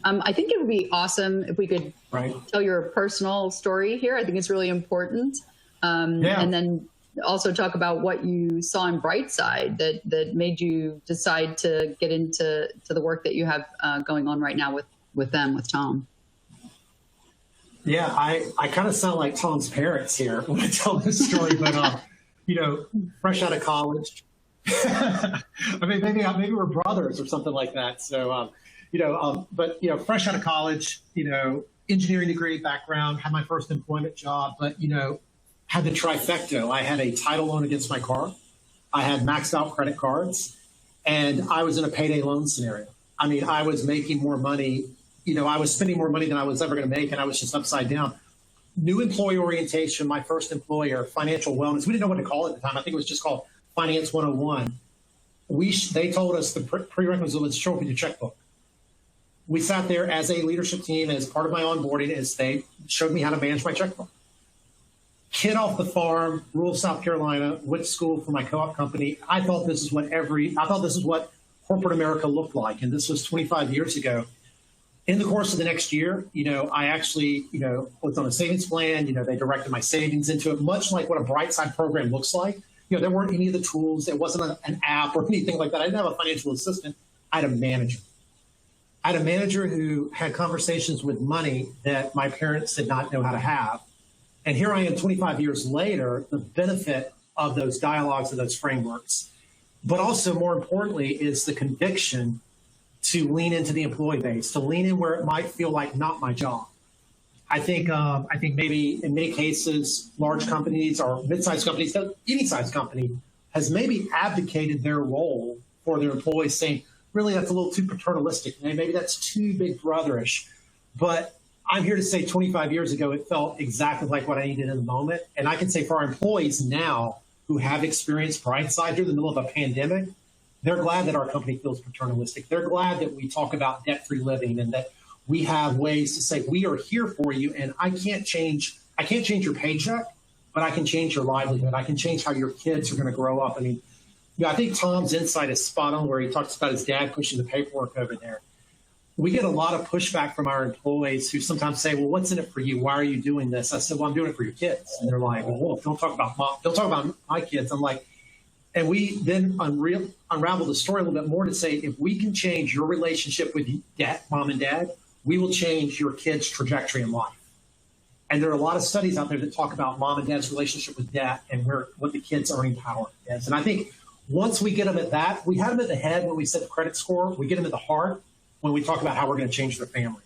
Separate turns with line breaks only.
I think it would be awesome if we could tell your personal story here. I think it's really important. And then also talk about what you saw in Brightside that made you decide to get into the work that you have going on right now with Tom.
Yeah, I kind of sound like Tom's parents here when I tell this story, but fresh out of college. I mean, maybe we're brothers or something like that. So, fresh out of college, engineering degree background, had my first employment job, but, had the trifecta. I had a title loan against my car. I had maxed out credit cards, and I was in a payday loan scenario. I mean, I was making more money. I was spending more money than I was ever going to make, and I was just upside down. New employee orientation, my first employer, financial wellness. We didn't know what to call it at the time. I think it was just called Finance 101. They told us the prerequisite was show up with your checkbook. We sat there as a leadership team, as part of my onboarding, as they showed me how to manage my checkbook. Kid off the farm, rural South Carolina, went to school for my co-op company. I thought this is what corporate America looked like, and this was 25 years ago. In the course of the next year, I actually, was on a savings plan. They directed my savings into it, much like what a Brightside program looks like. There weren't any of the tools. It wasn't an app or anything like that. I didn't have a financial assistant. I had a manager. I had a manager who had conversations with money that my parents did not know how to have. And here I am 25 years later, the benefit of those dialogues and those frameworks. But also, more importantly, is the conviction to lean into the employee base, to lean in where it might feel like not my job. I think maybe in many cases, large companies or mid-sized companies, any size company, has maybe abdicated their role for their employees, saying, really, that's a little too paternalistic. Maybe that's too big brotherish. But I'm here to say 25 years ago, it felt exactly like what I needed in the moment. And I can say for our employees now who have experienced Brightside during the middle of a pandemic, they're glad that our company feels paternalistic. They're glad that we talk about debt-free living and that we have ways to say, we are here for you. And I can't change your paycheck, but I can change your livelihood. I can change how your kids are going to grow up. I mean, I think Tom's insight is spot on where he talks about his dad pushing the paperwork over there. We get a lot of pushback from our employees who sometimes say, well, what's in it for you? Why are you doing this? I said, well, I'm doing it for your kids. And they're like, well, don't talk about mom. Don't talk about my kids. I'm like, and we then unravel the story a little bit more to say, if we can change your relationship with mom and dad, we will change your kids' trajectory in life. And there are a lot of studies out there that talk about mom and dad's relationship with debt and what the kids' earning power is. And I think once we get them at that, we had them at the head when we said the credit score. We get them at the heart when we talk about how we're going to change their family.